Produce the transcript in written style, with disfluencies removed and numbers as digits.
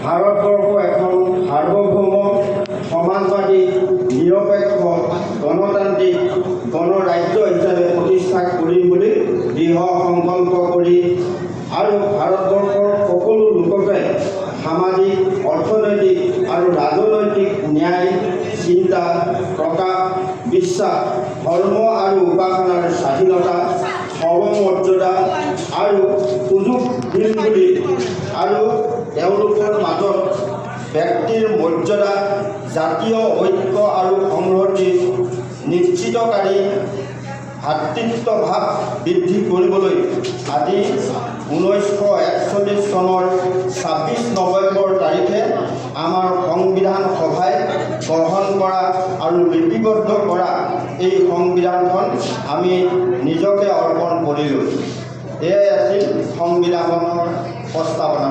ভাৰতবৰ্ষ এখন সাৰ্বভৌম সমাজবাদী নিৰপেক্ষ গণতান্ত্ৰিক গণৰাজ্য হিচাপে প্ৰতিষ্ঠা কৰিম বুলি দৃঢ় সংকল্প কৰি আৰু ভাৰতবৰ্ষৰ সকলো লোককে সামাজিক অৰ্থনৈতিক আৰু ৰাজনৈতিক ন্যায় চিন্তা প্ৰকাশ বিশ্বাস ধৰ্ম আৰু উপাসনাৰ স্বাধীনতা সৰ্বমৰ্যাদা আৰু সুযোগ দিম বুলি আৰু তেওঁলোকৰ মাজত ব্যক্তিৰ মৰ্যাদা জাতীয় ঐক্য আৰু সংহতি নিশ্চিতকাৰী ভাতৃত্বভাৱ বৃদ্ধি কৰিবলৈ আজি 1941 চনৰ 26 নৱেম্বৰ তাৰিখে আমাৰ সংবিধান সভাই গ্ৰহণ কৰা আৰু লিপিবদ্ধ কৰা এই সংবিধানখন আমি নিজকে অৰ্পণ কৰিলোঁ। এয়াই আছিল সংবিধানৰ প্ৰস্তাৱনা।